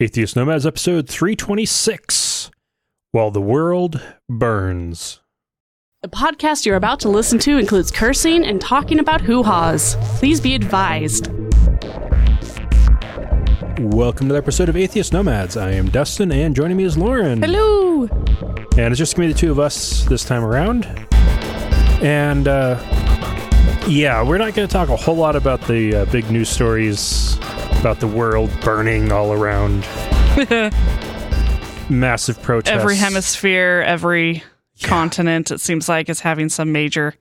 Atheist Nomads, episode 326, While the World Burns. The podcast you're about to listen to includes cursing and talking about hoo-haws. Please be advised. Welcome to the episode of Atheist Nomads. I am Dustin, and joining me is Lauren. Hello! And it's just going to be the two of us this time around. And, we're not going to talk a whole lot about the big news stories about the world burning all around. Massive protests. Every hemisphere, every continent, it seems like, is having some major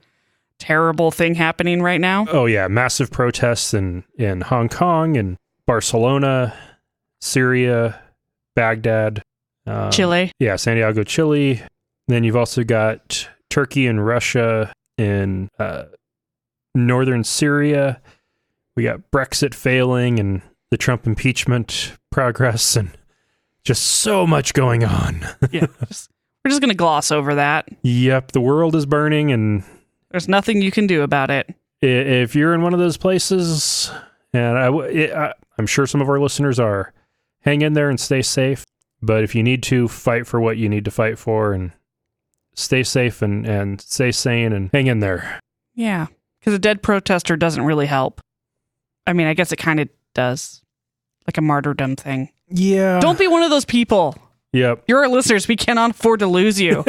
terrible thing happening right now. Oh, yeah. Massive protests in Hong Kong and Barcelona, Syria, Baghdad. Chile. Yeah, Santiago, Chile. Then you've also got Turkey and Russia in northern Syria. We got Brexit failing and the Trump impeachment progress and just so much going on. Yeah, we're just going to gloss over that. Yep, the world is burning and there's nothing you can do about it. If you're in one of those places, and I'm sure some of our listeners are, hang in there and stay safe. But if you need to, fight for what you need to fight for and stay safe and stay sane and hang in there. Yeah, because a dead protester doesn't really help. I mean, I guess it kind of does. Like a martyrdom thing. Yeah. Don't be one of those people. Yep. You're our listeners. We cannot afford to lose you.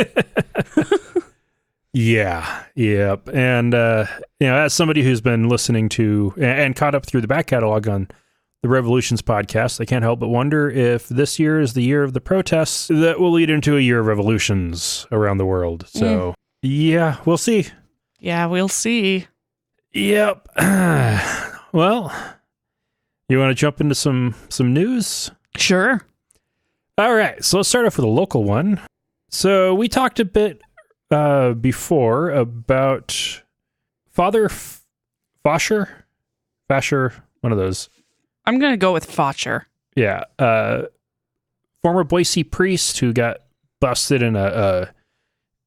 Yeah. Yep. And, as somebody who's been listening to and caught up through the back catalog on the Revolutions podcast, I can't help but wonder if this year is the year of the protests that will lead into a year of revolutions around the world. So, yeah, we'll see. Yeah, we'll see. Yep. Well, you want to jump into some news? Sure. All right. So let's start off with a local one. So we talked a bit before about Father Fosher, one of those. I'm going to go with Fosher. Yeah. Former Boise priest who got busted in a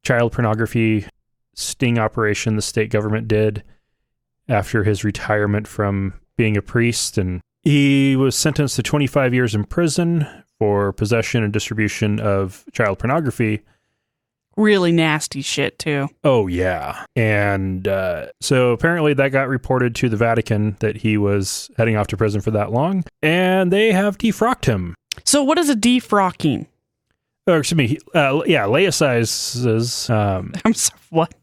child pornography sting operation the state government did after his retirement from being a priest. And he was sentenced to 25 years in prison for possession and distribution of child pornography. Really nasty shit, too. Oh, yeah. And so apparently that got reported to the Vatican that he was heading off to prison for that long. And they have defrocked him. So what is a defrocking? Oh, excuse me. Laicizes. I'm sorry, what?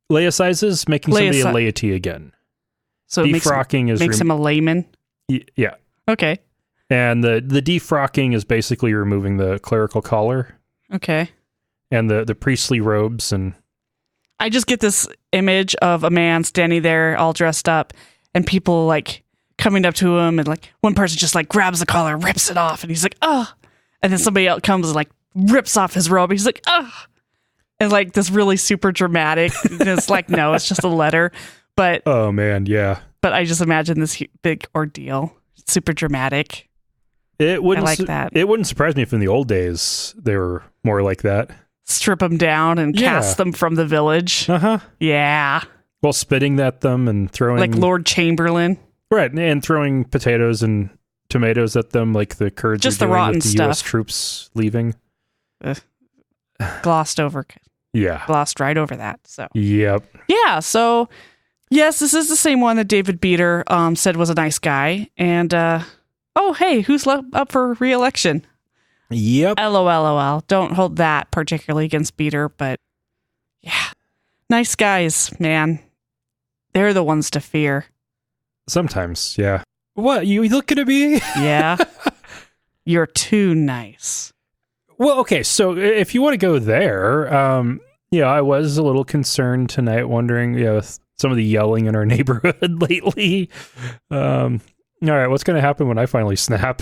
Laicizes, making somebody a laity again. So defrocking makes him a layman? Yeah. Okay. And the defrocking is basically removing the clerical collar. Okay. And the priestly robes. And I just get this image of a man standing there all dressed up and people like coming up to him and like one person just like grabs the collar, rips it off, and he's like, oh. And then somebody else comes and like rips off his robe. He's like, oh. And like this really super dramatic. It's like, no, it's just a letter. But oh man, yeah. But I just imagine this big ordeal. Super dramatic. I like that. It wouldn't surprise me if in the old days they were more like that. Strip them down and cast them from the village. Uh-huh. Yeah. Well, spitting at them and throwing... Like Lord Chamberlain. Right, and throwing potatoes and tomatoes at them like the Kurds just are doing the rotten with the stuff. U.S. troops leaving. Glossed over. Yeah. Glossed right over that. So. Yep. Yeah, so... Yes, this is the same one that David Beater said was a nice guy. And, hey, who's up for re-election? Yep. LOL. Don't hold that particularly against Beater, but yeah. Nice guys, man. They're the ones to fear. Sometimes, yeah. What, you looking at me? Yeah. You're too nice. Well, okay, so if you want to go there, I was a little concerned tonight, wondering, some of the yelling in our neighborhood lately. All right, what's going to happen when I finally snap?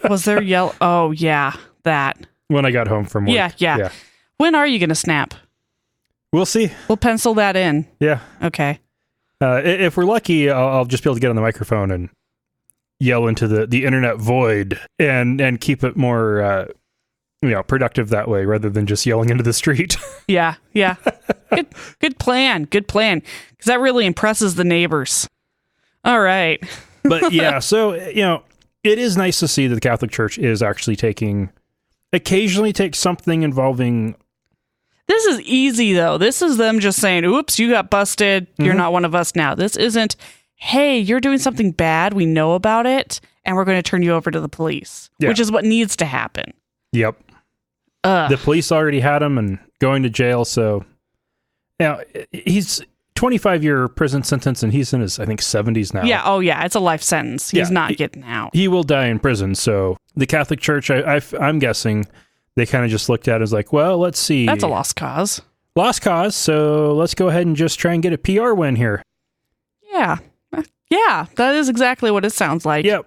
Was there Oh, yeah, that. When I got home from work. Yeah. When are you going to snap? We'll see. We'll pencil that in. Yeah. Okay. If we're lucky, I'll just be able to get on the microphone and yell into the internet void and keep it more productive that way rather than just yelling into the street. Yeah. Good plan. Because that really impresses the neighbors. All right. But yeah, so, it is nice to see that the Catholic Church is actually occasionally takes something involving. This is easy, though. This is them just saying, oops, you got busted. You're not one of us now. This isn't, hey, you're doing something bad. We know about it, and we're going to turn you over to the police, which is what needs to happen. Yep. The police already had him and going to jail. So now he's 25-year prison sentence, and he's in his, I think, 70s now. Yeah. Oh, yeah. It's a life sentence. He's not getting out. He will die in prison. So the Catholic Church, I'm guessing, they kind of just looked at it as like, well, let's see. That's a lost cause. Lost cause. So let's go ahead and just try and get a PR win here. Yeah. Yeah. That is exactly what it sounds like. Yep.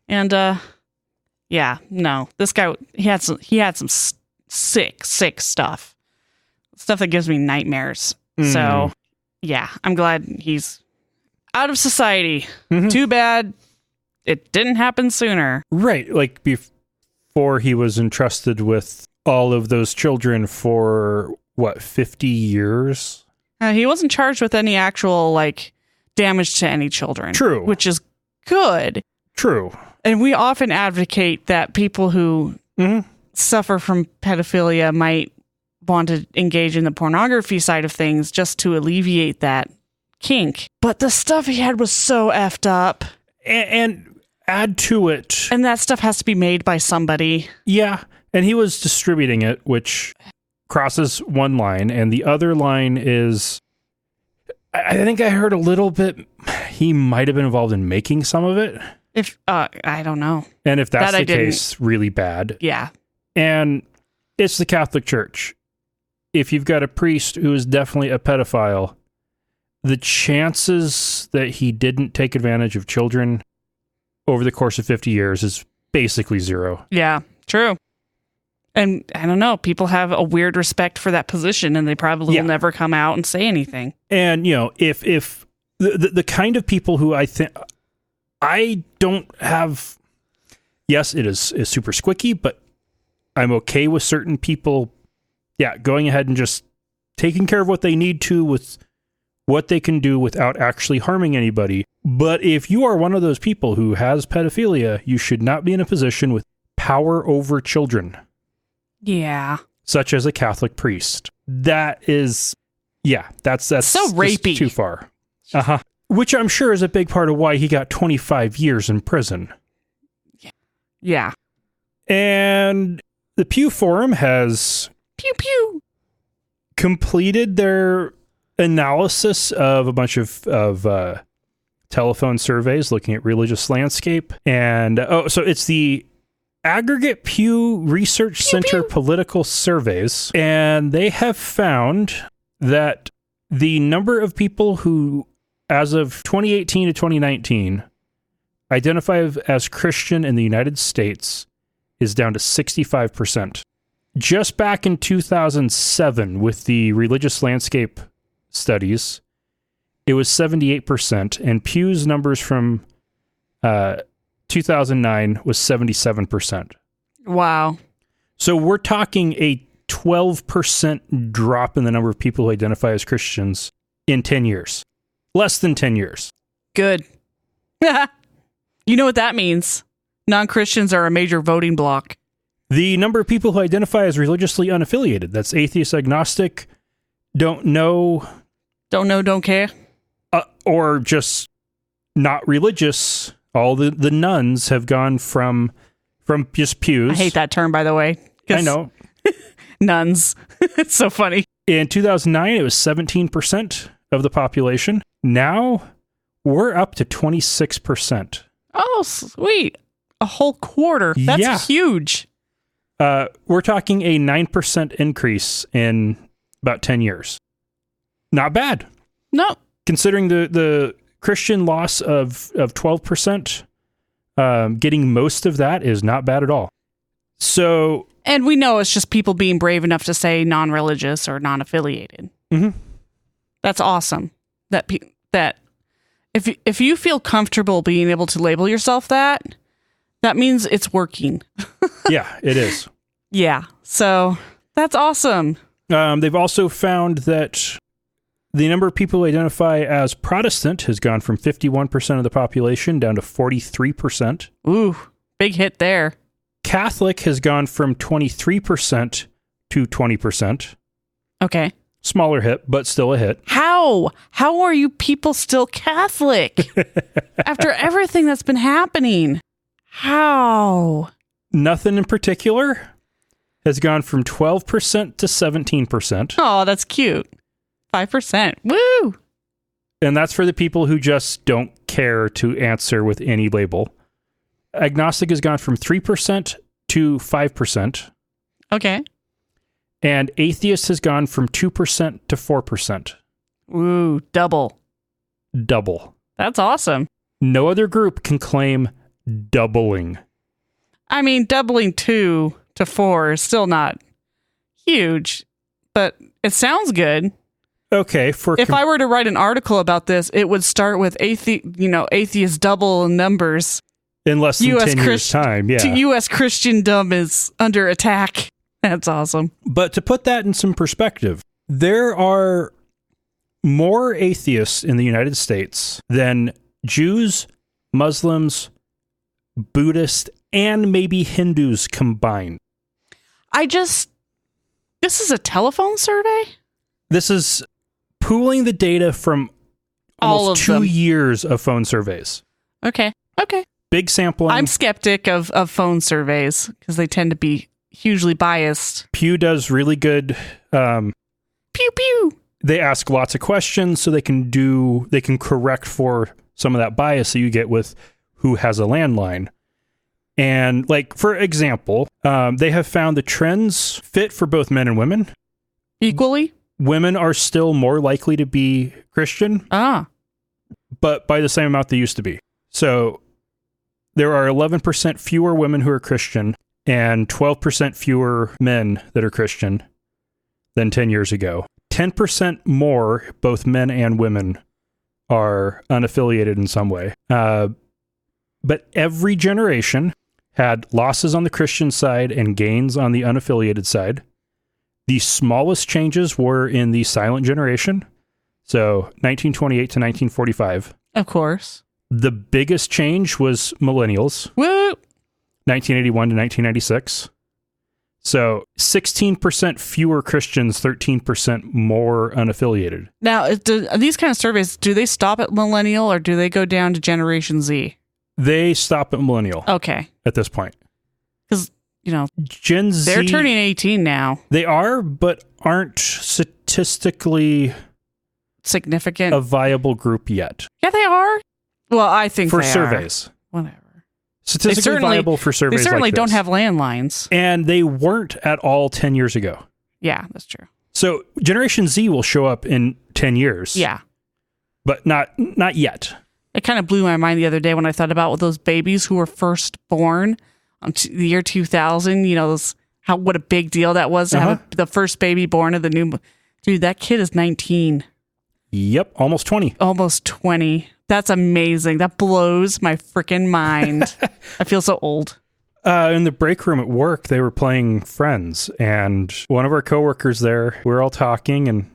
And, yeah, no, this guy, he had some sick stuff that gives me nightmares. So, yeah, I'm glad he's out of society. Too bad it didn't happen sooner. Right. Like before he was entrusted with all of those children for, 50 years? He wasn't charged with any actual, damage to any children. True. Which is good. True. And we often advocate that people who suffer from pedophilia might want to engage in the pornography side of things just to alleviate that kink. But the stuff he had was so effed up. And add to it. And that stuff has to be made by somebody. Yeah. And he was distributing it, which crosses one line. And the other line is, I think I heard a little bit, he might have been involved in making some of it. If I don't know. And if that's the case, really bad. Yeah. And it's the Catholic Church. If you've got a priest who is definitely a pedophile, the chances that he didn't take advantage of children over the course of 50 years is basically zero. Yeah, true. And I don't know, people have a weird respect for that position, and they probably will never come out and say anything. And, if the kind of people who I don't have, yes, it is super squicky, but I'm okay with certain people, going ahead and just taking care of what they need to with what they can do without actually harming anybody. But if you are one of those people who has pedophilia, you should not be in a position with power over children. Yeah. Such as a Catholic priest. That is, that's so rapey. Too far. Which I'm sure is a big part of why he got 25 years in prison. Yeah. And the Pew Forum has completed their analysis of a bunch of telephone surveys looking at religious landscape. And so it's the Aggregate Pew Research Center Political Surveys. And they have found that the number of people who, as of 2018 to 2019, identify as Christian in the United States is down to 65%. Just back in 2007, with the religious landscape studies, it was 78%, and Pew's numbers from 2009 was 77%. Wow. So we're talking a 12% drop in the number of people who identify as Christians in 10 years. Less than 10 years. Good. You know what that means. Non-Christians are a major voting bloc. The number of people who identify as religiously unaffiliated, that's atheist, agnostic, don't know, don't care, or just not religious. All the nuns have gone from just pews. I hate that term, by the way. I know. Nuns. It's so funny. In 2009, it was 17% of the population. Now, we're up to 26%. Oh, sweet. A whole quarter. That's huge. We're talking a 9% increase in about 10 years. Not bad. No. Considering the Christian loss of 12%, getting most of that is not bad at all. So, and we know it's just people being brave enough to say non-religious or non-affiliated. Mm-hmm. That's awesome. That if you feel comfortable being able to label yourself that means it's working. Yeah, it is. Yeah. So that's awesome. They've also found that The number of people who identify as Protestant has gone from 51% of the population down to 43%. Ooh, big hit there. Catholic has gone from 23% to 20%. Okay. Smaller hit, but still a hit. How? How are you people still Catholic? After everything that's been happening? How? Nothing in particular has gone from 12% to 17%. Oh, that's cute. 5%. Woo! And that's for the people who just don't care to answer with any label. Agnostic has gone from 3% to 5%. Okay. And atheist has gone from 2% to 4%. Ooh, double. Double. That's awesome. No other group can claim doubling. I mean, doubling 2 to 4 is still not huge, but it sounds good. Okay, if I were to write an article about this, it would start with atheists double in numbers. In less than 10 years' time, yeah. U.S. Christendom is under attack. That's awesome. But to put that in some perspective, there are more atheists in the United States than Jews, Muslims, Buddhists, and maybe Hindus combined. This is a telephone survey? This is pooling the data from almost 2 years of phone surveys. Okay. Big sampling. I'm skeptic of phone surveys because they tend to be hugely biased. Pew does really good. Pew pew. They ask lots of questions so they can correct for some of that bias that you get with who has a landline. And like, for example, they have found the trends fit for both men and women. Equally? Women are still more likely to be Christian. But by the same amount they used to be. So there are 11% fewer women who are Christian and 12% fewer men that are Christian than 10 years ago. 10% more, both men and women, are unaffiliated in some way. But every generation had losses on the Christian side and gains on the unaffiliated side. The smallest changes were in the silent generation, so 1928 to 1945. Of course. The biggest change was millennials. Woo! 1981 to 1996. So 16% fewer Christians, 13% more unaffiliated. Now, these kind of surveys, do they stop at millennial or do they go down to Generation Z? They stop at millennial. Okay. At this point. Because, Gen Z... They're turning 18 now. They are, but aren't statistically... significant. A viable group yet. Yeah, they are. Well, I think for surveys. Whatever. Statistically viable for surveys. They certainly like don't have landlines. And they weren't at all 10 years ago. Yeah, that's true. So Generation Z will show up in 10 years. Yeah. But not yet. It kind of blew my mind the other day when I thought about those babies who were first born on the year 2000. What a big deal that was to have the first baby born of the new... Dude, that kid is 19. Yep, almost 20. Almost 20. That's amazing. That blows my freaking mind. I feel so old. In the break room at work, they were playing Friends, and one of our coworkers there, we were all talking and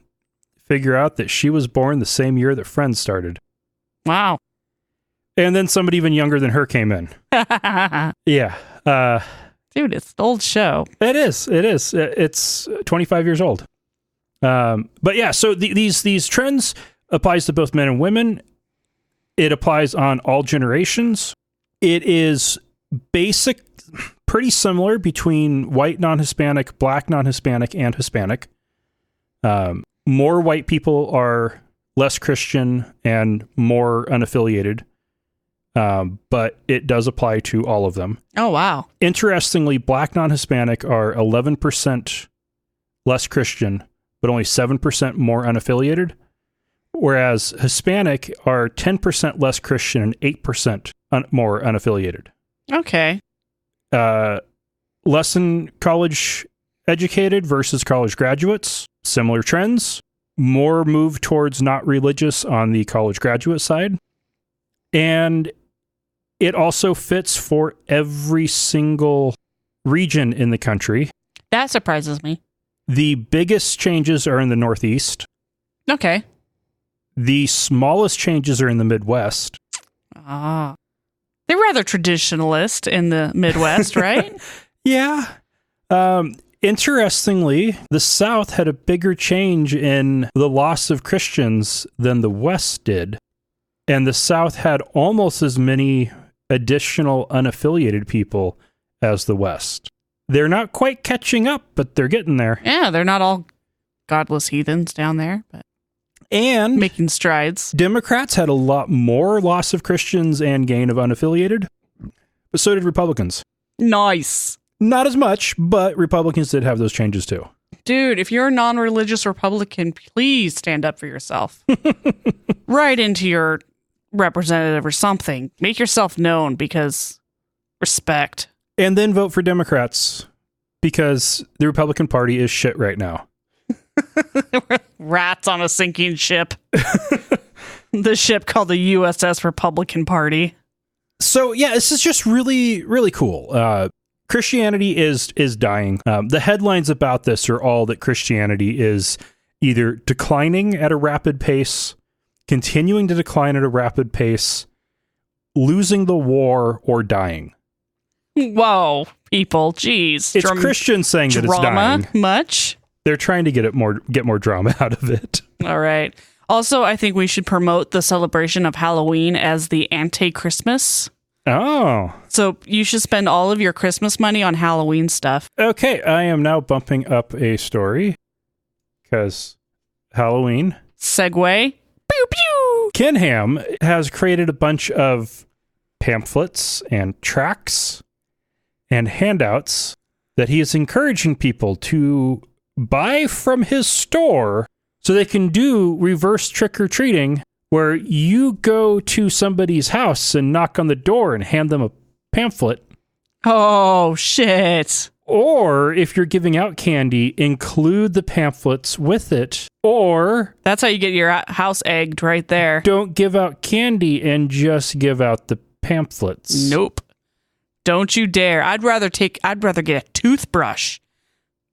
figure out that she was born the same year that Friends started. Wow. And then somebody even younger than her came in. Yeah. Dude, it's an old show. It is. It's 25 years old. But yeah, so these trends applies to both men and women. It applies on all generations. It is pretty similar between white non-Hispanic, black non-Hispanic, and Hispanic. More white people are less Christian and more unaffiliated. But it does apply to all of them. Oh, wow. Interestingly, black non-Hispanic are 11% less Christian, but only 7% more unaffiliated, whereas Hispanic are 10% less Christian and 8% more unaffiliated. Okay. Less than college educated versus college graduates, similar trends. More move towards not religious on the college graduate side. And it also fits for every single region in the country. That surprises me. The biggest changes are in the Northeast. Okay. The smallest changes are in the Midwest. Ah. They're rather traditionalist in the Midwest, right? Yeah. Interestingly, the South had a bigger change in the loss of Christians than the West did. And the South had almost as many additional unaffiliated people as the West. They're not quite catching up, but they're getting there. Yeah, they're not all godless heathens down there, but and making strides. Democrats had a lot more loss of Christians and gain of unaffiliated, but so did Republicans. Nice. Not as much, but Republicans did have those changes too. Dude, if you're a non-religious Republican, please stand up for yourself. Write into your representative or something. Make yourself known, because respect. And then vote for Democrats, because the Republican Party is shit right now. Rats on a sinking ship. The ship called the USS Republican Party. So yeah, this is just really, really cool. Christianity is dying. The headlines about this are all that Christianity is either declining at a rapid pace, continuing to decline at a rapid pace, losing the war, or dying. Whoa, people, jeez. It's Christians saying that it's dying. Much? They're trying to get more drama out of it. All right. Also, I think we should promote the celebration of Halloween as the anti-Christmas. Oh. So you should spend all of your Christmas money on Halloween stuff. Okay, I am now bumping up a story because Halloween. Segue. Pew pew. Ken Ham has created a bunch of pamphlets and tracts and handouts that he is encouraging people to buy from his store so they can do reverse trick-or-treating, where you go to somebody's house and knock on the door and hand them a pamphlet. Oh, shit. Or if you're giving out candy, include the pamphlets with it. Or that's how you get your house egged right there. Don't give out candy and just give out the pamphlets. Nope. Don't you dare. I'd rather get a toothbrush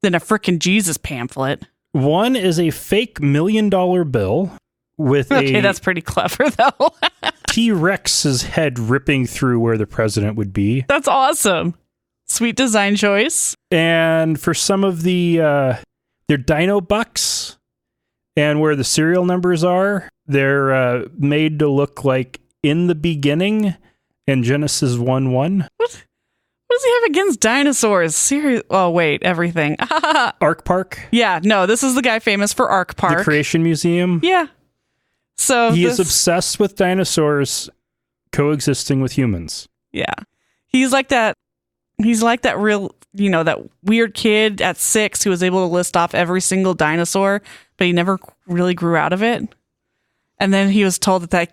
than a frickin' Jesus pamphlet. One is a fake $1 million bill with that's pretty clever, though. T-Rex's head ripping through where the president would be. That's awesome. Sweet design choice. And for some of they're Dino Bucks, and where the serial numbers are, they're made to look like in the beginning in Genesis 1:1. What does he have against dinosaurs? Serious? Oh, wait, everything. Ark Park? Yeah, no, this is the guy famous for Ark Park. The Creation Museum? Yeah. So he is obsessed with dinosaurs coexisting with humans. Yeah. He's like that real, that weird kid at 6 who was able to list off every single dinosaur, but he never really grew out of it. And then he was told that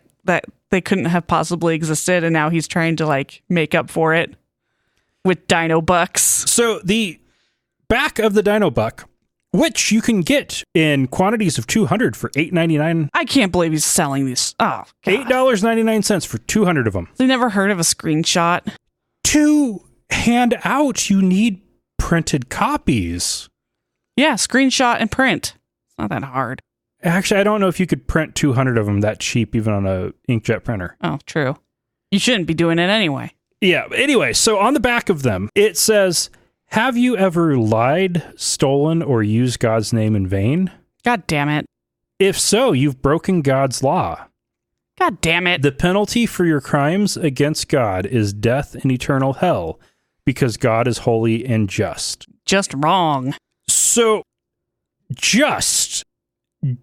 they couldn't have possibly existed, and now he's trying to make up for it with Dino Bucks. So the back of the Dino Buck, which you can get in quantities of 200 for $8.99. I can't believe he's selling these. Oh, God. $8.99 for 200 of them. I've never heard of a screenshot. To hand out, you need printed copies. Yeah, screenshot and print. It's not that hard. Actually, I don't know if you could print 200 of them that cheap, even on a inkjet printer. Oh, true. You shouldn't be doing it anyway. Yeah. Anyway, so on the back of them, it says, have you ever lied, stolen, or used God's name in vain? God damn it. If so, you've broken God's law. God damn it. The penalty for your crimes against God is death and eternal hell, because God is holy and just. Just wrong. So, just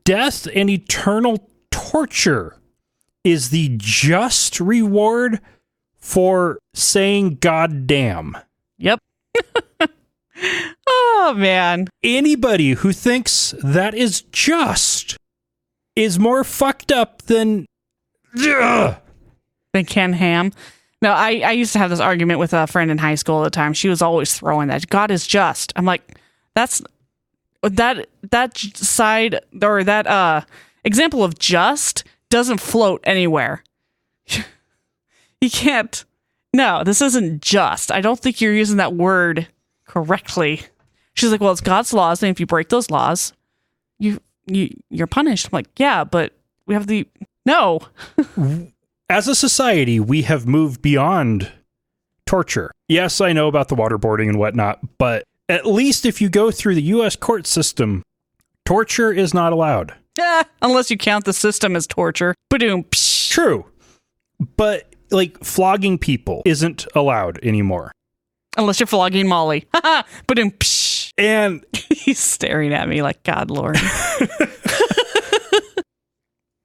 death and eternal torture is the just reward for saying God damn. Yep. Oh, man. Anybody who thinks that is just is more fucked up than Ken Ham. No, I used to have this argument with a friend in high school at the time. She was always throwing that God is just. I'm like, that side, or that example of just doesn't float anywhere. You can't. No, this isn't just. I don't think you're using that word correctly. She's like, well, it's God's laws, and if you break those laws, you're punished. I'm like, yeah, but No. As a society, we have moved beyond torture. Yes, I know about the waterboarding and whatnot, but at least if you go through the U.S. court system, torture is not allowed. Unless you count the system as torture. Ba-doom. Psh. True. But, like, flogging people isn't allowed anymore. Unless you're flogging Molly. Ba-doom. Psh. And he's staring at me like, God, Lord.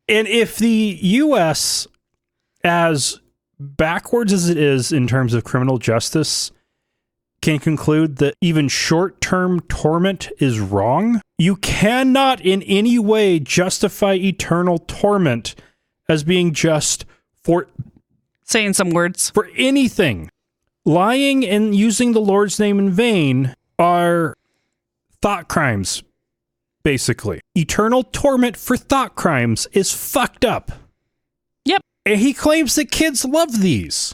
And if the U.S., as backwards as it is in terms of criminal justice, can conclude that even short-term torment is wrong, you cannot in any way justify eternal torment as being just for saying some words. For anything. Lying and using the Lord's name in vain are thought crimes, basically. Eternal torment for thought crimes is fucked up. Yep. And he claims that kids love these.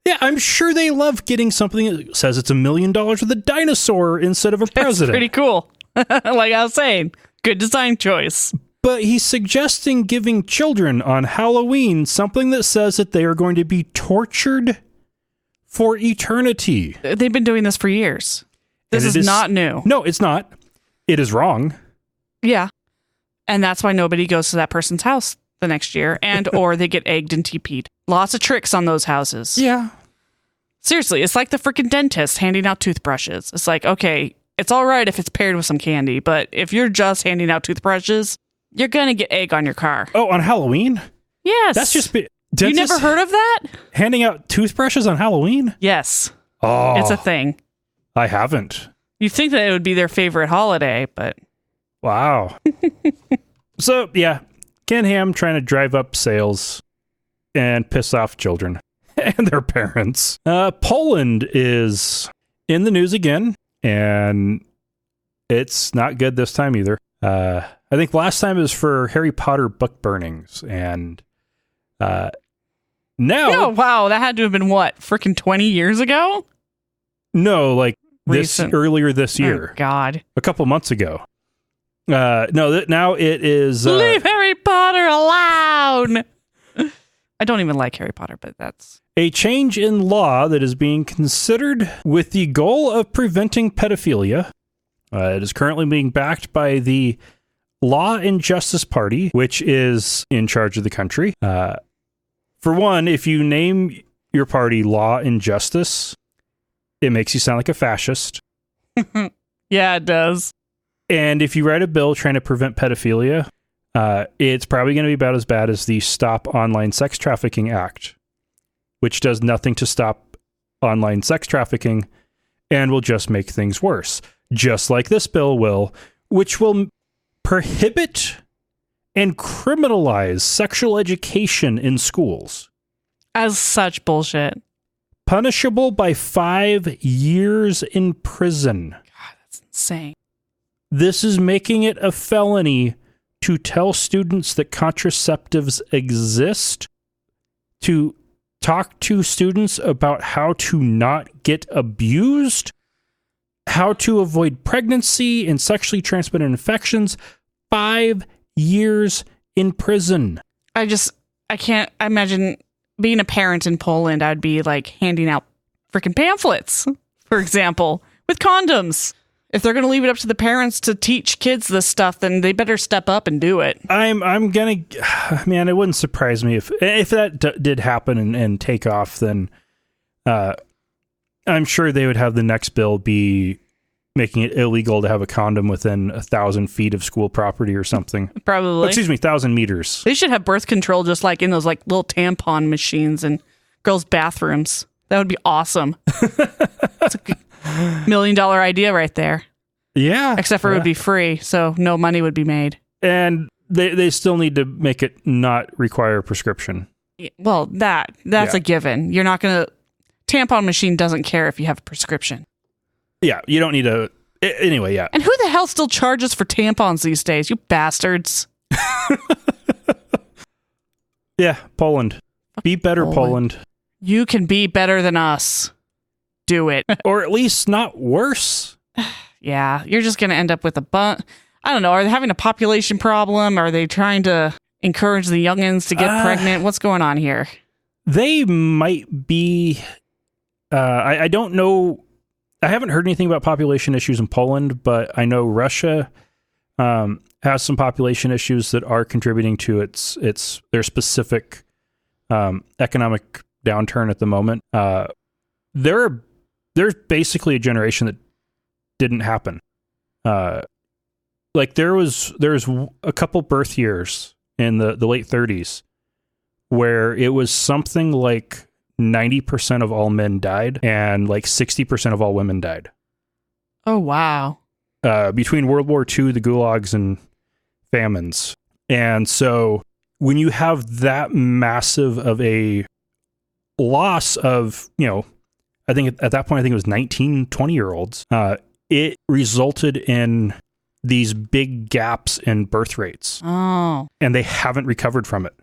Yeah, I'm sure they love getting something that says it's $1 million with a dinosaur instead of a president. That's pretty cool. Like I was saying, good design choice. But he's suggesting giving children on Halloween something that says that they are going to be tortured for eternity. They've been doing this for years. This is not new. No, it's not. It is wrong. Yeah. And that's why nobody goes to that person's house the next year, and or they get egged and TP'd. Lots of tricks on those houses. Yeah. Seriously, it's like the freaking dentist handing out toothbrushes. It's like, okay, it's all right if it's paired with some candy, but if you're just handing out toothbrushes, you're going to get egg on your car. Oh, on Halloween? Yes. That's just... You never heard of that? Handing out toothbrushes on Halloween? Yes. Oh. It's a thing. I haven't. You'd think that it would be their favorite holiday, but... Wow. So, yeah. Ken Ham trying to drive up sales and piss off children and their parents. Poland is in the news again, and it's not good this time either. I think last time it was for Harry Potter book burnings, and now... Oh, wow, that had to have been what, freaking 20 years ago? No, like earlier this year. Oh, God. A couple months ago. No, now it is... Leave Harry Potter alone! I don't even like Harry Potter, but that's... A change in law that is being considered with the goal of preventing pedophilia. It is currently being backed by the Law and Justice Party, which is in charge of the country. For one, if you name your party Law and Justice, it makes you sound like a fascist. Yeah, it does. And if you write a bill trying to prevent pedophilia, it's probably going to be about as bad as the Stop Online Sex Trafficking Act, which does nothing to stop online sex trafficking and will just make things worse. Just like this bill will, which will prohibit and criminalize sexual education in schools. As such bullshit. Punishable by 5 years in prison. God, that's insane. This is making it a felony to tell students that contraceptives exist, to talk to students about how to not get abused, how to avoid pregnancy and sexually transmitted infections. 5 years in prison. I can't imagine being a parent in Poland. I'd be like handing out freaking pamphlets, for example, with condoms. If they're going to leave it up to the parents to teach kids this stuff, then they better step up and do it. I'm going to, man, it wouldn't surprise me if that did happen and take off, then I'm sure they would have the next bill be making it illegal to have a condom within 1,000 feet of school property or something. Probably. 1,000 meters. They should have birth control just like in those like little tampon machines in girls' bathrooms. That would be awesome. That's a $1 million idea right there. Yeah. Except for it would be free, so no money would be made. And they still need to make it not require a prescription. Well, that's a given. You're not going to... Tampon machine doesn't care if you have a prescription. Yeah, you don't need a... Anyway, yeah. And who the hell still charges for tampons these days? You bastards. Yeah, Poland. Be better, Poland. You can be better than us. Do it. Or at least not worse. Yeah, you're just going to end up with a bunch... I don't know. Are they having a population problem? Are they trying to encourage the youngins to get pregnant? What's going on here? They might be. I don't know. I haven't heard anything about population issues in Poland, but I know Russia has some population issues that are contributing to their specific economic downturn at the moment. There's basically a generation that didn't happen. Like there's a couple birth years in the late 30s where it was something like 90% of all men died and like 60% of all women died. Oh, wow. Between World War II, the gulags, and famines. And so when you have that massive of a loss of, I think at that point, I think it was 19, 20-year-olds, it resulted in these big gaps in birth rates. Oh. And they haven't recovered from it.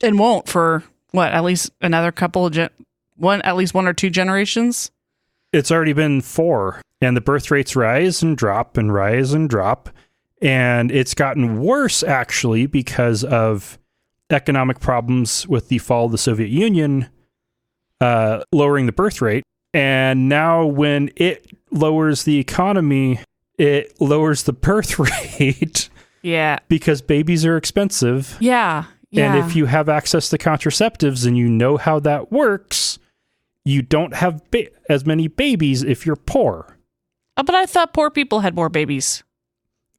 And won't for, at least another couple of, at least one or two generations? It's already been 4. And the birth rates rise and drop and rise and drop. And it's gotten worse, actually, because of economic problems with the fall of the Soviet Union, lowering the birth rate. And now when it lowers the economy, it lowers the birth rate. Yeah. Because babies are expensive. Yeah. Yeah. And if you have access to contraceptives and you know how that works, you don't have as many babies if you're poor. But I thought poor people had more babies.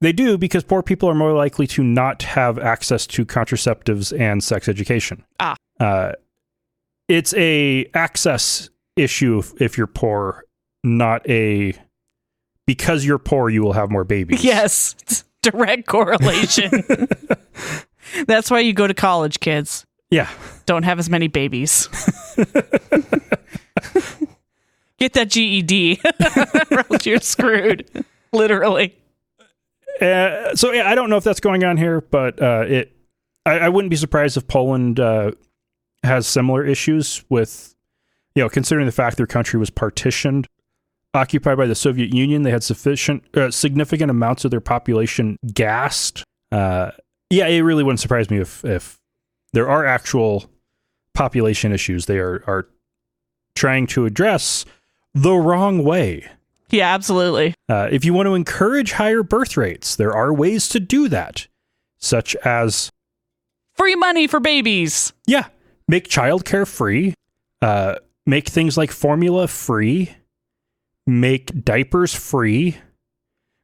They do, because poor people are more likely to not have access to contraceptives and sex education. It's a access issue if you're poor, not because you're poor, you will have more babies. Yes, direct correlation. That's why you go to college, kids. Yeah. Don't have as many babies. Get that GED, or else you're screwed. Literally. So yeah, I don't know if that's going on here, but I wouldn't be surprised if Poland has similar issues with, considering the fact their country was partitioned, occupied by the Soviet Union. They had significant amounts of their population gassed. Yeah, it really wouldn't surprise me if there are actual population issues they are trying to address the wrong way. Yeah, absolutely. If you want to encourage higher birth rates, there are ways to do that, such as free money for babies. Yeah, make childcare free, make things like formula free, make diapers free,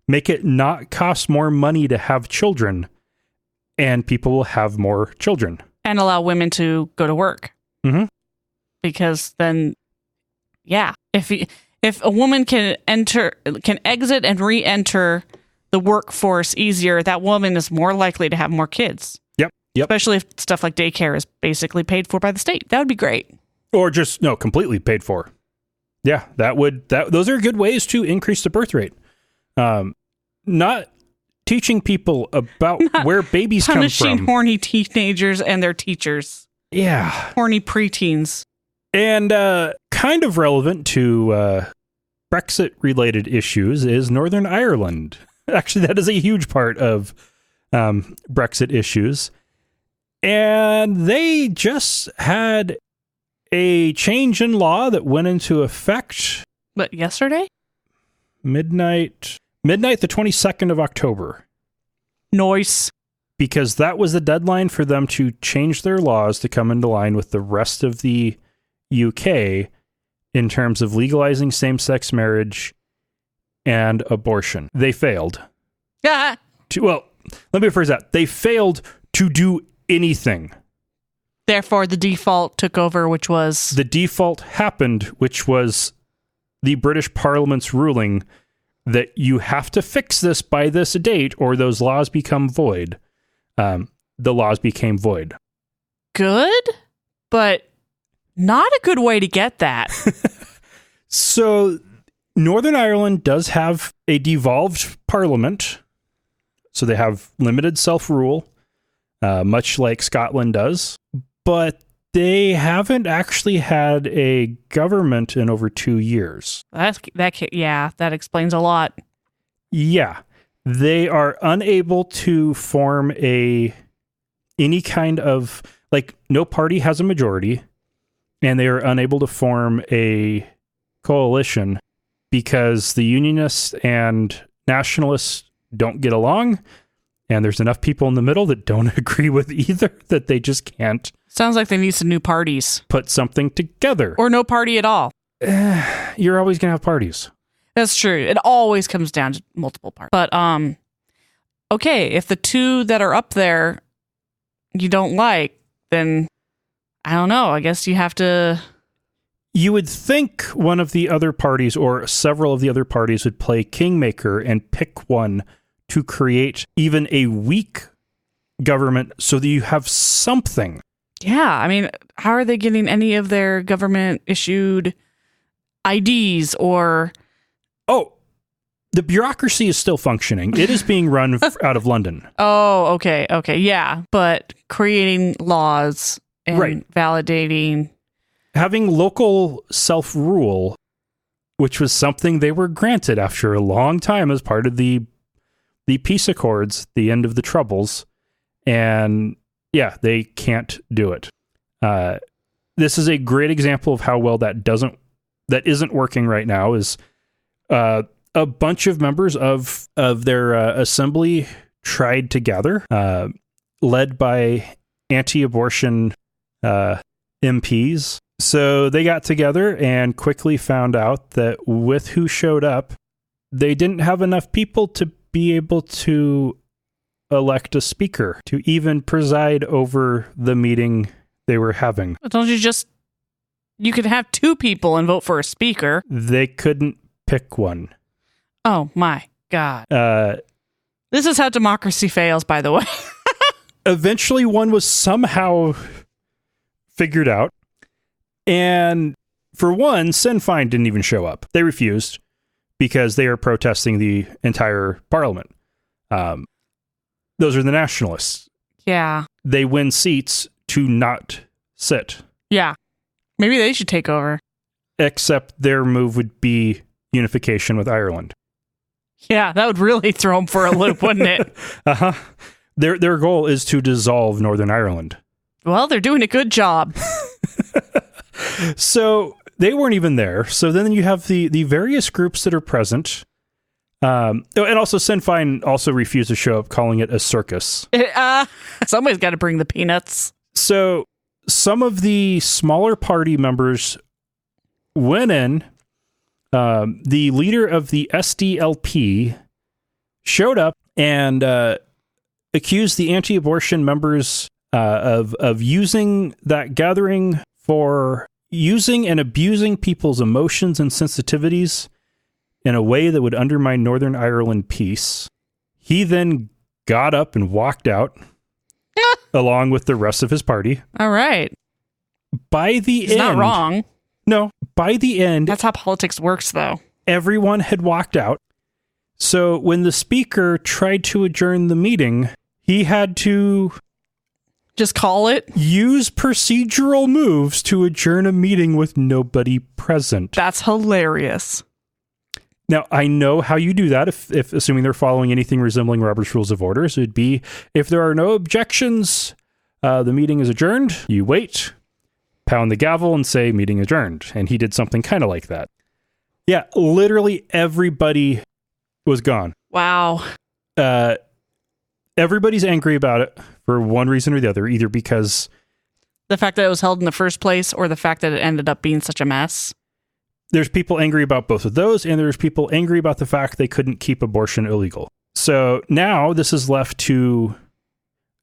make it not cost more money to have children, and people will have more children. And allow women to go to work. Mm-hmm. Because then, yeah, if a woman can exit and re-enter the workforce easier, that woman is more likely to have more kids. Yep. Especially if stuff like daycare is basically paid for by the state. That would be great. Or just completely paid for. Yeah, those are good ways to increase the birth rate. Not teaching people about where babies come from. Punishing horny teenagers and their teachers. Yeah. Horny preteens. And kind of relevant to Brexit-related issues is Northern Ireland. Actually, that is a huge part of Brexit issues. And they just had a change in law that went into effect. But yesterday? Midnight the 22nd of October. Nice. Because that was the deadline for them to change their laws to come into line with the rest of the UK in terms of legalizing same-sex marriage and abortion. They failed. Yeah. Let me rephrase that. They failed to do anything. Therefore, the default took over, which was... The default happened, which was the British Parliament's ruling that you have to fix this by this date or those laws become void. The laws became void. Good, but not a good way to get that. So Northern Ireland does have a devolved parliament. So they have limited self-rule, much like Scotland does. But they haven't actually had a government in over 2 years. That explains a lot. Yeah. They are unable to form a any kind of, like, no party has a majority, and they are unable to form a coalition because the Unionists and Nationalists don't get along, and there's enough people in the middle that don't agree with either that they just can't. Sounds like they need some new parties. Put something together. Or no party at all. You're always going to have parties. That's true. It always comes down to multiple parties. But, okay, if the two that are up there you don't like, then I don't know. I guess you have to... You would think one of the other parties or several of the other parties would play kingmaker and pick one to create even a weak government so that you have something. Yeah, I mean, how are they getting any of their government-issued IDs or... Oh, the bureaucracy is still functioning. It is being run out of London. Oh, okay, yeah. But creating laws and validating... Having local self-rule, which was something they were granted after a long time as part of the peace accords, the end of the Troubles, and yeah, they can't do it. This is a great example of how well that isn't working right now. Is a bunch of members of their assembly tried to gather, led by anti-abortion MPs. So they got together and quickly found out that with who showed up, they didn't have enough people to be able to elect a speaker to even preside over the meeting they were having. Don't you could have two people and vote for a speaker. They couldn't pick one. Oh my God. This is how democracy fails, by the way. Eventually one was somehow figured out. And for one, Sinn Féin didn't even show up. They refused because they are protesting the entire parliament. Those are the nationalists. Yeah. They win seats to not sit. Yeah. Maybe they should take over. Except their move would be unification with Ireland. Yeah, that would really throw them for a loop, wouldn't it? Uh-huh. Their goal is to dissolve Northern Ireland. Well, they're doing a good job. So they weren't even there. So then you have the various groups that are present. And also Sinn Féin also refused to show up, calling it a circus. Somebody's got to bring the peanuts. So some of the smaller party members went in. The leader of the SDLP showed up and accused the anti-abortion members of using that gathering for using and abusing people's emotions and sensitivities in a way that would undermine Northern Ireland peace. He then got up and walked out along with the rest of his party. All right. By the end... He's not wrong. No, by the end... That's how politics works, though. Everyone had walked out. So when the speaker tried to adjourn the meeting, he had to... Just call it? Use procedural moves to adjourn a meeting with nobody present. That's hilarious. Now, I know how you do that, if assuming they're following anything resembling Robert's Rules of Order. So it'd be, if there are no objections, the meeting is adjourned. You wait, pound the gavel, and say, meeting adjourned. And he did something kind of like that. Yeah, literally everybody was gone. Wow. Everybody's angry about it for one reason or the other, either because... The fact that it was held in the first place, or the fact that it ended up being such a mess? There's people angry about both of those, and there's people angry about the fact they couldn't keep abortion illegal. So now this is left to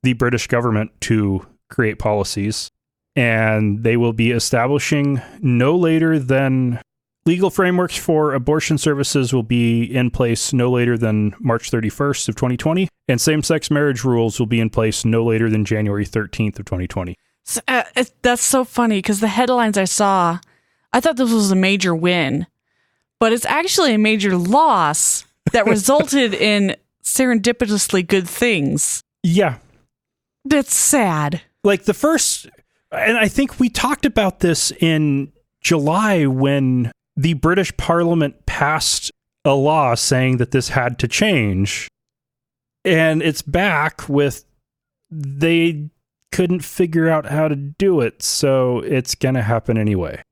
the British government to create policies, and they will be establishing no later than... Legal frameworks for abortion services will be in place no later than March 31st of 2020, and same-sex marriage rules will be in place no later than January 13th of 2020. So, that's so funny, because the headlines I saw, I thought this was a major win, but it's actually a major loss that resulted in serendipitously good things. Yeah. That's sad. Like the first, and I think we talked about this in July when the British Parliament passed a law saying that this had to change. And it's back with, they couldn't figure out how to do it, so it's going to happen anyway.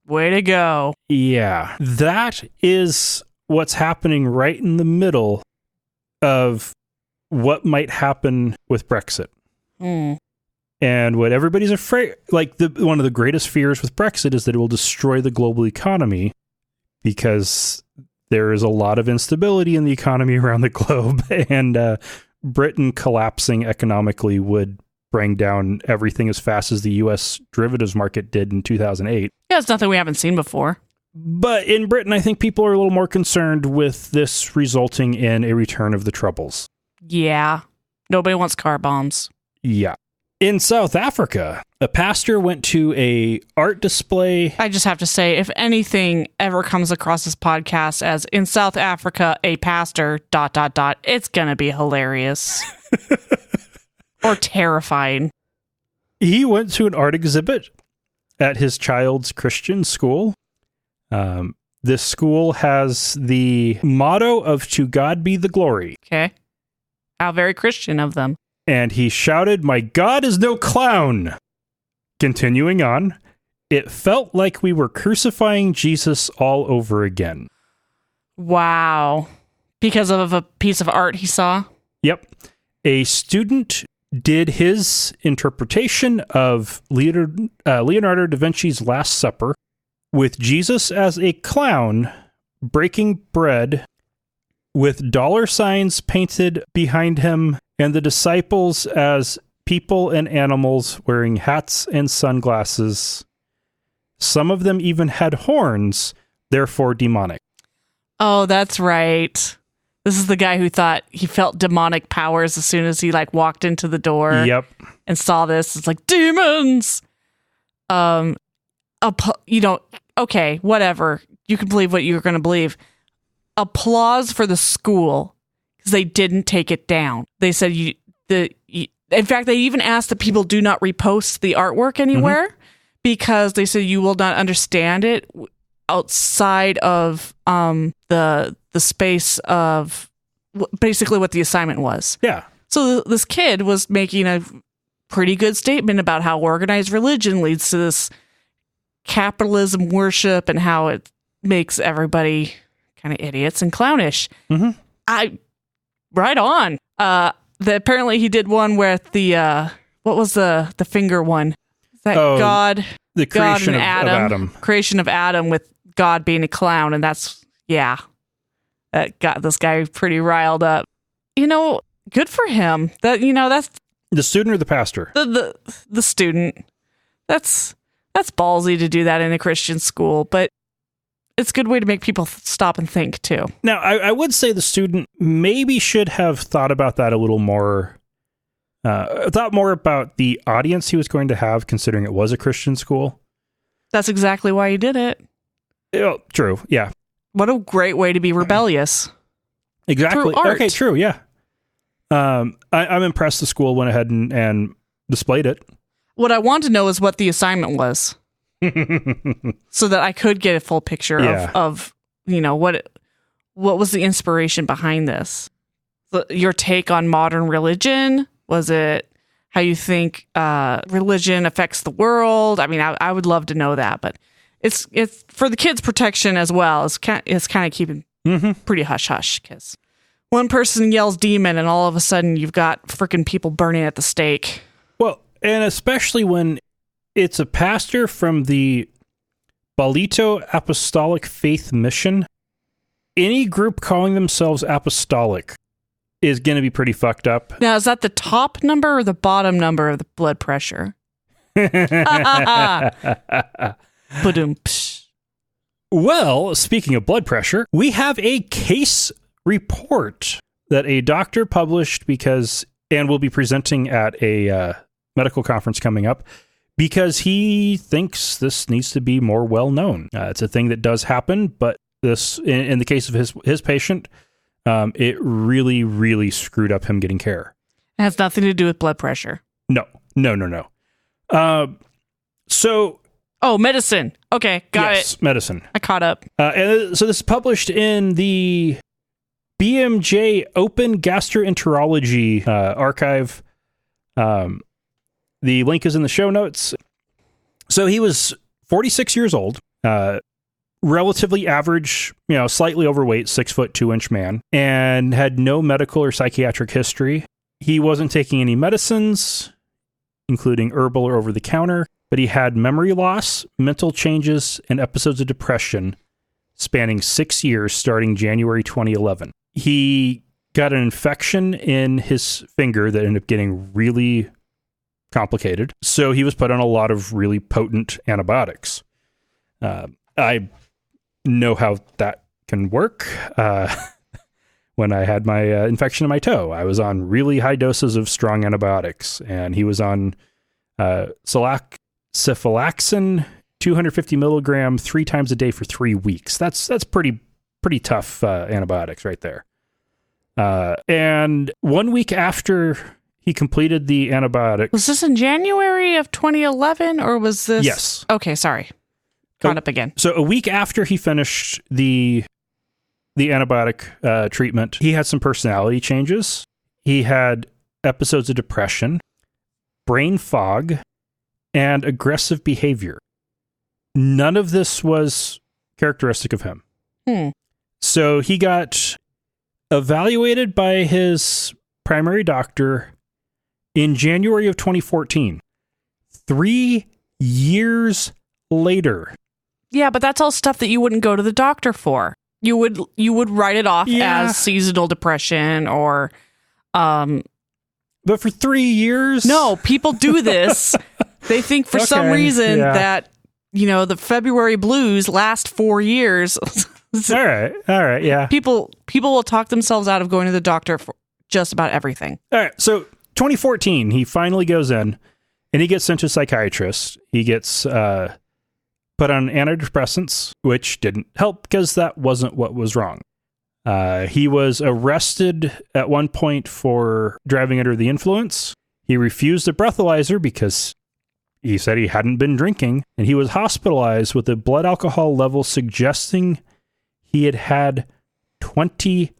Way to go. Yeah, that is what's happening right in the middle of what might happen with Brexit. And what everybody's afraid, like one of the greatest fears with Brexit is that it will destroy the global economy because there is a lot of instability in the economy around the globe, and Britain collapsing economically would bring down everything as fast as the U.S. derivatives market did in 2008. Yeah, it's nothing we haven't seen before. But in Britain, I think people are a little more concerned with this resulting in a return of the Troubles. Yeah. Nobody wants car bombs. Yeah. In South Africa, a pastor went to a art display. I just have to say, if anything ever comes across this podcast as in South Africa, a pastor, ... it's going to be hilarious. Or terrifying. He went to an art exhibit at his child's Christian school. This school has the motto of "To God be the glory." Okay. How very Christian of them. And he shouted, "My God is no clown." Continuing on, it felt like we were crucifying Jesus all over again. Wow. Because of a piece of art he saw? Yep. A student did his interpretation of Leonardo da Vinci's Last Supper with Jesus as a clown breaking bread with dollar signs painted behind him, and the disciples as people and animals wearing hats and sunglasses. Some of them even had horns, therefore demonic. Oh, that's right. This is the guy who thought he felt demonic powers as soon as he walked into the door. Yep. And saw this. It's like, demons! Okay, whatever. You can believe what you're going to believe. Applause for the school because they didn't take it down. They said in fact, they even asked that people do not repost the artwork anywhere because they said you will not understand it outside of the space of basically what the assignment was. Yeah. So this kid was making a pretty good statement about how organized religion leads to this capitalism worship and how it makes everybody kind of idiots and clownish. Right on. Apparently he did one with the what was the finger one? Is that God? The creation of Adam. Creation of Adam with God being a clown, and that got this guy pretty riled up. Good for him. That's the student or the pastor? The student. That's ballsy to do that in a Christian school, but it's a good way to make people stop and think, too. Now, I would say the student maybe should have thought about that a little more, thought more about the audience he was going to have, considering it was a Christian school. That's exactly why he did it. Oh, true, yeah. What a great way to be rebellious. Exactly. Through art. Okay, true, yeah. I'm impressed the school went ahead and displayed it. What I want to know is what the assignment was. So that I could get a full picture of what was the inspiration behind this. Your take on modern religion? Was it how you think religion affects the world? I mean, I would love to know that, but it's for the kids' protection as well. It's kind of keeping pretty hush hush because one person yells demon and all of a sudden you've got freaking people burning at the stake. Well, and especially when it's a pastor from the Balito Apostolic Faith Mission. Any group calling themselves apostolic is going to be pretty fucked up. Now, is that the top number or the bottom number of the blood pressure? Well, speaking of blood pressure, we have a case report that a doctor published and will be presenting at a medical conference coming up, because he thinks this needs to be more well known. It's a thing that does happen, but this, in the case of his patient, it really, really screwed up him getting care. It has nothing to do with blood pressure. No. Medicine. Okay, got it. Yes, medicine. I caught up. And so this is published in the BMJ Open Gastroenterology archive. The link is in the show notes. So he was 46 years old, relatively average, slightly overweight, 6'2" man, and had no medical or psychiatric history. He wasn't taking any medicines, including herbal or over-the-counter, but he had memory loss, mental changes, and episodes of depression spanning 6 years starting January 2011. He got an infection in his finger that ended up getting really complicated, so he was put on a lot of really potent antibiotics. I know how that can work. When I had my infection in my toe, I was on really high doses of strong antibiotics, and he was on cephalaxin, 250 milligram, 3 times a day for 3 weeks. That's pretty tough antibiotics right there. And 1 week after he completed the antibiotic, was this in January of 2011, or was this? Yes. Okay, sorry. Caught up again. So a week after he finished the antibiotic treatment, he had some personality changes. He had episodes of depression, brain fog, and aggressive behavior. None of this was characteristic of him. So he got evaluated by his primary doctor in January of 2014. 3 years later. Yeah, but that's all stuff that you wouldn't go to the doctor for. You would write it off as seasonal depression or but for 3 years? No, people do this. They think for some reason that the February blues last 4 years. All right, yeah. People will talk themselves out of going to the doctor for just about everything. All right, so 2014, he finally goes in and he gets sent to a psychiatrist. He gets put on antidepressants, which didn't help because that wasn't what was wrong. He was arrested at one point for driving under the influence. He refused a breathalyzer because he said he hadn't been drinking, and he was hospitalized with a blood alcohol level suggesting he had had 20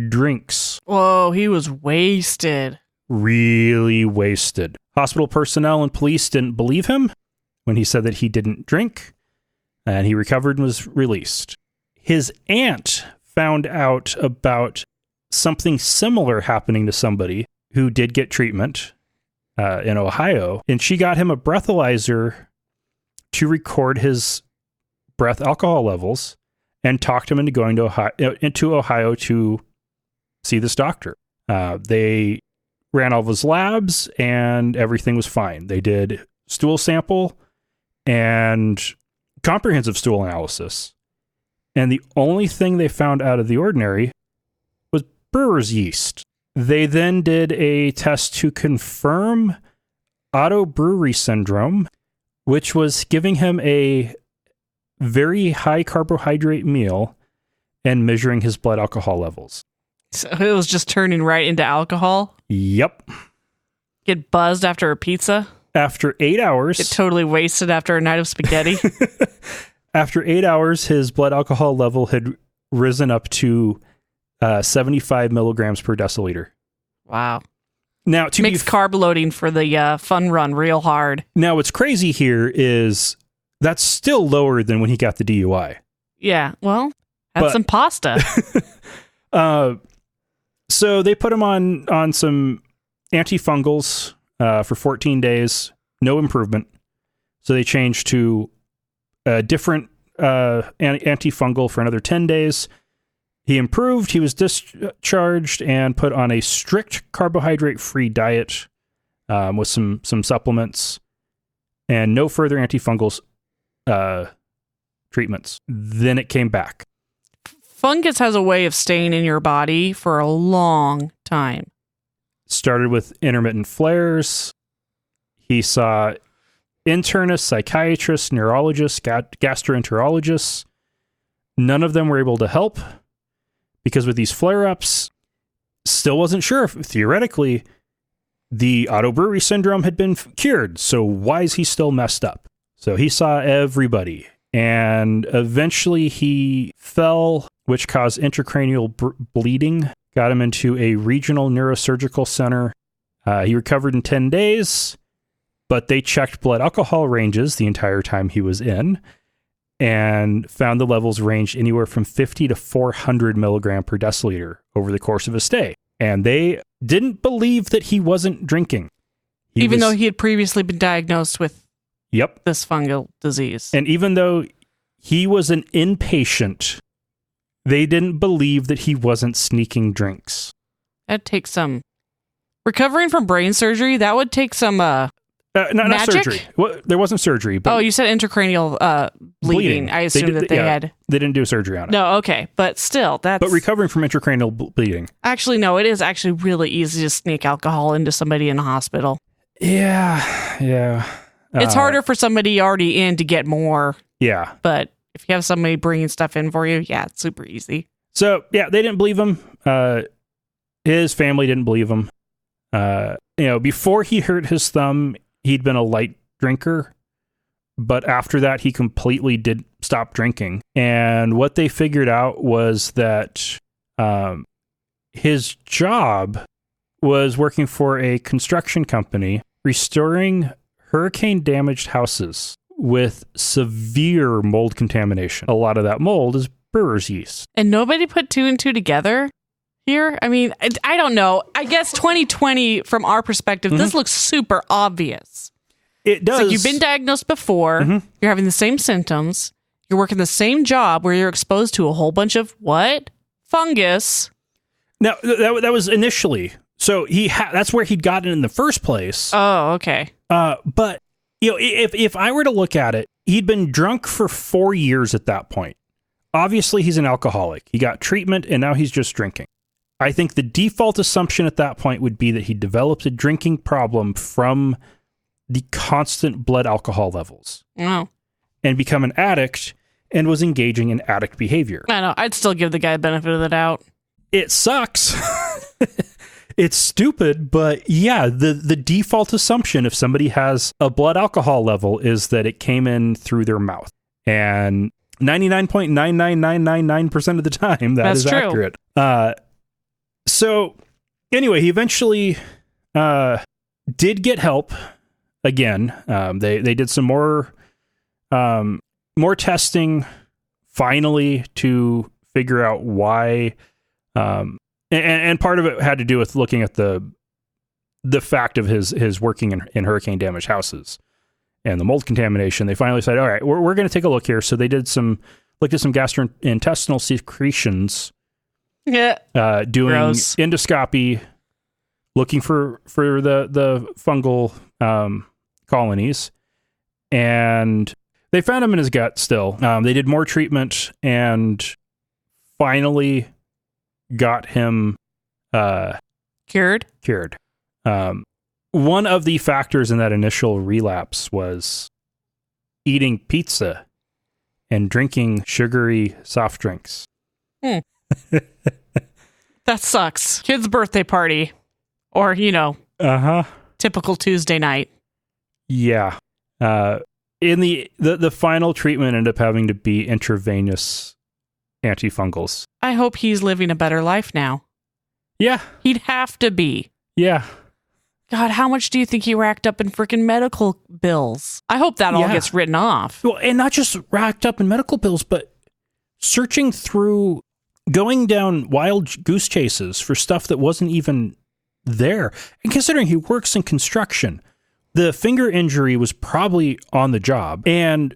drinks. Whoa, he was wasted. Really wasted. Hospital personnel and police didn't believe him when he said that he didn't drink, and he recovered and was released. His aunt found out about something similar happening to somebody who did get treatment in Ohio, and she got him a breathalyzer to record his breath alcohol levels and talked him into going to Ohio to see this doctor. They ran all of his labs and everything was fine. They did stool sample and comprehensive stool analysis. And the only thing they found out of the ordinary was brewer's yeast. They then did a test to confirm autobrewery syndrome, which was giving him a very high carbohydrate meal and measuring his blood alcohol levels. So it was just turning right into alcohol? Yep. Get buzzed after a pizza? After 8 hours. Get totally wasted after a night of spaghetti? After 8 hours, his blood alcohol level had risen up to 75 milligrams per deciliter. Wow. Now, makes carb loading for the fun run real hard. Now, what's crazy here is that's still lower than when he got the DUI. Yeah, well, have some pasta. So they put him on some antifungals for 14 days. No improvement. So they changed to a different antifungal for another 10 days. He improved. He was discharged and put on a strict carbohydrate-free diet with some supplements and no further antifungals treatments. Then it came back. Fungus has a way of staying in your body for a long time. Started with intermittent flares. He saw internists, psychiatrists, neurologists, gastroenterologists. None of them were able to help because with these flare-ups, still wasn't sure if theoretically the autobrewery syndrome had been cured. So why is he still messed up? So he saw everybody, and eventually he fell, which caused intracranial bleeding, got him into a regional neurosurgical center. He recovered in 10 days, But they checked blood alcohol ranges the entire time he was in and found the levels ranged anywhere from 50 to 400 milligram per deciliter over the course of his stay. And they didn't believe that he wasn't drinking. Even though he had previously been diagnosed with this fungal disease. And even though he was an inpatient, they didn't believe that he wasn't sneaking drinks. That'd take some... Recovering from brain surgery, that would take some... not surgery. Well, there wasn't surgery. But you said intracranial bleeding. I assumed that they had... They didn't do surgery on it. No, okay. But still, that's... But recovering from intracranial bleeding. Actually, no, it is actually really easy to sneak alcohol into somebody in a hospital. Yeah. It's harder for somebody already in to get more. Yeah. But if you have somebody bringing stuff in for you, it's super easy. So, they didn't believe him. His family didn't believe him. Before he hurt his thumb, he'd been a light drinker, but after that, he completely did stop drinking. And what they figured out was that his job was working for a construction company, restoring hurricane-damaged houses with severe mold contamination. A lot of that mold is brewer's yeast. And nobody put two and two together here? I mean, I don't know. I guess 2020, from our perspective, this looks super obvious. It does. It's like you've been diagnosed before. You're having the same symptoms. You're working the same job where you're exposed to a whole bunch of what? Fungus. Now, that was initially. So that's where he'd gotten in the first place. Oh, okay. But, if I were to look at it, he'd been drunk for 4 years at that point. Obviously, he's an alcoholic. He got treatment, and now he's just drinking. I think the default assumption at that point would be that he developed a drinking problem from the constant blood alcohol levels. Oh. And become an addict and was engaging in addict behavior. I know. I'd still give the guy the benefit of the doubt. It sucks. It's stupid, but the default assumption if somebody has a blood alcohol level is that it came in through their mouth. And 99.99999% of the time, that's true. Accurate. So anyway, he eventually did get help again. They did some more testing finally to figure out why. And part of it had to do with looking at the fact of his working in hurricane damaged houses and the mold contamination. They finally said, all right, we're going to take a look here. So they looked at some gastrointestinal secretions. Yeah. Doing Gross. endoscopy, looking for the fungal colonies, and they found him in his gut still. They did more treatment and finally got him cured. One of the factors in that initial relapse was eating pizza and drinking sugary soft drinks. That sucks. Kid's birthday party. Or, typical Tuesday night. Yeah. In the final treatment ended up having to be intravenous antifungals. I hope he's living a better life now. Yeah. He'd have to be. Yeah. God, how much do you think he racked up in freaking medical bills? I hope that all gets written off. Well, and not just racked up in medical bills, but searching through, going down wild goose chases for stuff that wasn't even there. And considering he works in construction, the finger injury was probably on the job, and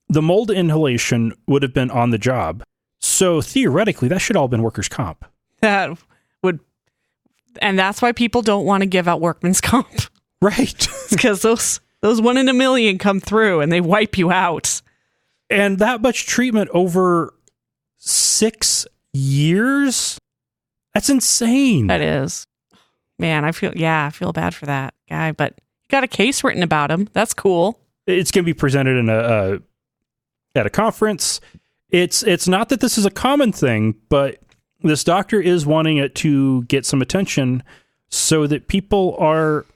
the mold inhalation would have been on the job. So theoretically, that should all have been workers' comp. That would, and that's why people don't want to give out workman's comp. Right. Because those 1 in a million come through and they wipe you out. And that much treatment over 6 years? That's insane. That is. Man, I feel bad for that guy, but he got a case written about him. That's cool. It's going to be presented in at a conference. It's not that this is a common thing, but this doctor is wanting it to get some attention so that people are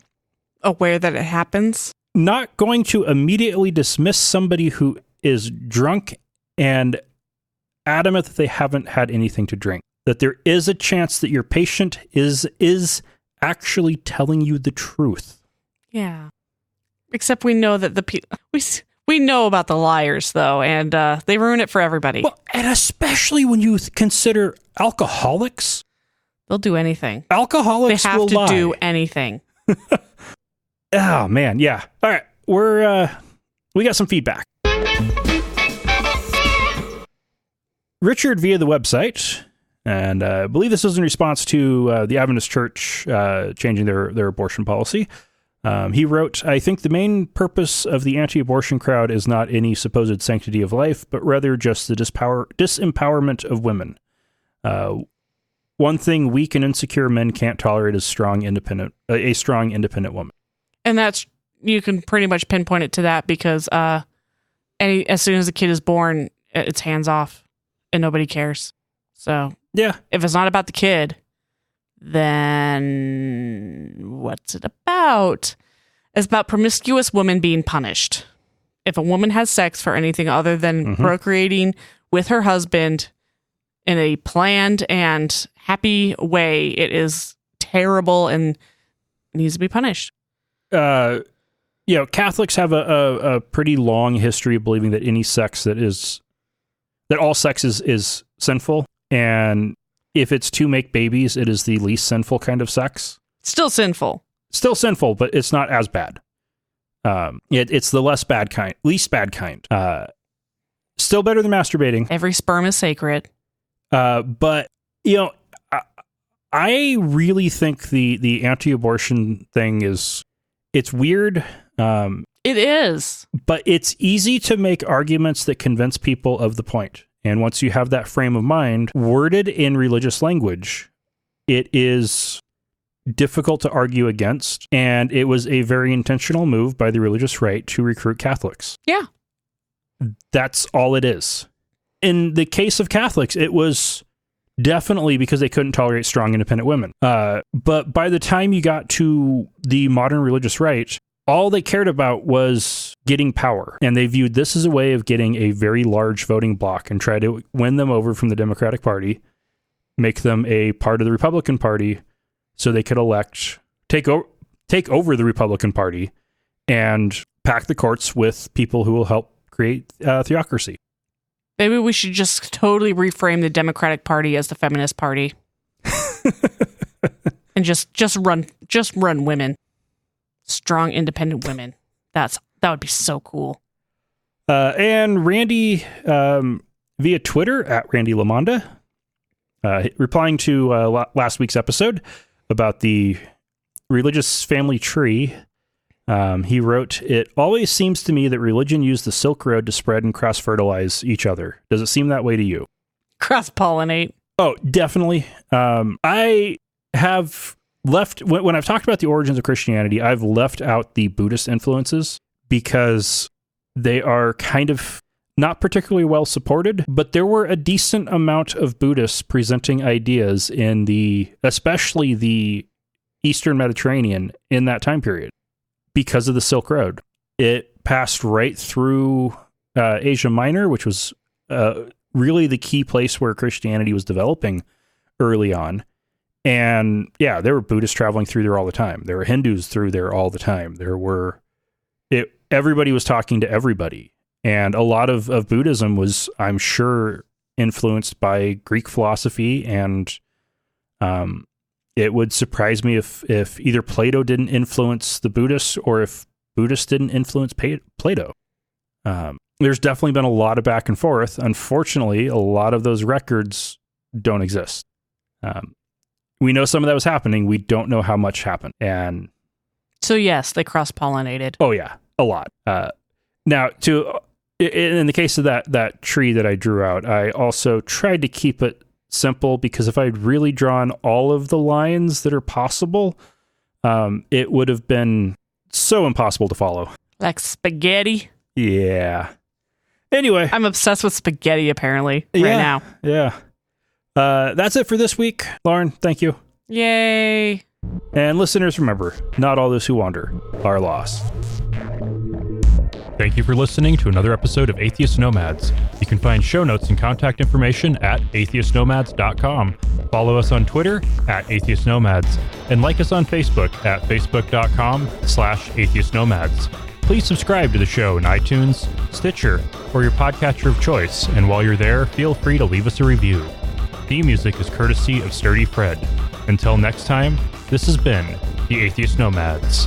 aware that it happens. Not going to immediately dismiss somebody who is drunk and adamant that they haven't had anything to drink. That there is a chance that your patient is actually telling you the truth. Yeah. Except we know that we know about the liars, though, and they ruin it for everybody. Well, and especially when you consider alcoholics. They'll do anything. Alcoholics They have will to lie. do anything. Oh, man, yeah. All right, we got some feedback. Richard via the website, and I believe this was in response to the Adventist Church changing their abortion policy. He wrote, I think the main purpose of the anti-abortion crowd is not any supposed sanctity of life, but rather just the disempowerment of women. One thing weak and insecure men can't tolerate is a strong, independent woman. And that's, you can pretty much pinpoint it to that because as soon as the kid is born, it's hands off and nobody cares. So yeah, if it's not about the kid, then what's it about? It's about promiscuous women being punished. If a woman has sex for anything other than procreating with her husband in a planned and happy way, it is terrible and needs to be punished. Catholics have a pretty long history of believing that all sex is sinful, and if it's to make babies, it is the least sinful kind of sex. Still sinful, but it's not as bad. It's the least bad kind. Still better than masturbating. Every sperm is sacred. But I really think the anti-abortion thing it's weird. It is. But it's easy to make arguments that convince people of the point. And once you have that frame of mind, worded in religious language, it is difficult to argue against. And it was a very intentional move by the religious right to recruit Catholics. Yeah. That's all it is. In the case of Catholics, it was definitely because they couldn't tolerate strong, independent women. But by the time you got to the modern religious right, all they cared about was getting power. And they viewed this as a way of getting a very large voting bloc and try to win them over from the Democratic Party, make them a part of the Republican Party so they could take over the Republican Party and pack the courts with people who will help create theocracy. Maybe we should just totally reframe the Democratic Party as the feminist party. And just run women. Strong, independent women. That would be so cool. And Randy, via Twitter, at Randy Lamonda, replying to last week's episode about the religious family tree, he wrote, "It always seems to me that religion used the Silk Road to spread and cross-fertilize each other. Does it seem that way to you?" Cross-pollinate. Oh, definitely. I have left, when I've talked about the origins of Christianity, I've left out the Buddhist influences because they are kind of not particularly well supported, but there were a decent amount of Buddhists presenting ideas in especially the Eastern Mediterranean in that time period because of the Silk Road. It passed right through Asia Minor, which was really the key place where Christianity was developing early on. And yeah, there were Buddhists traveling through there all the time. There were Hindus through there all the time. Everybody was talking to everybody. And a lot of Buddhism was, I'm sure, influenced by Greek philosophy. And it would surprise me if either Plato didn't influence the Buddhists or if Buddhists didn't influence Plato. There's definitely been a lot of back and forth. Unfortunately, a lot of those records don't exist. We know some of that was happening. We don't know how much happened. And so yes, they cross-pollinated. Oh yeah, a lot. Now, in the case of that tree that I drew out, I also tried to keep it simple because if I'd really drawn all of the lines that are possible, it would have been so impossible to follow. Like spaghetti? Yeah. Anyway. I'm obsessed with spaghetti apparently right now. Yeah. That's it for this week. Lauren, thank you. Yay. And listeners, remember, not all those who wander are lost. Thank you for listening to another episode of Atheist Nomads. You can find show notes and contact information at atheistnomads.com. Follow us on Twitter at Atheist Nomads and like us on Facebook at facebook.com/atheistnomads. Please subscribe to the show in iTunes, Stitcher, or your podcatcher of choice, and while you're there, feel free to leave us a review. Theme music is courtesy of Sturdy Fred. Until next time, this has been the Atheist Nomads.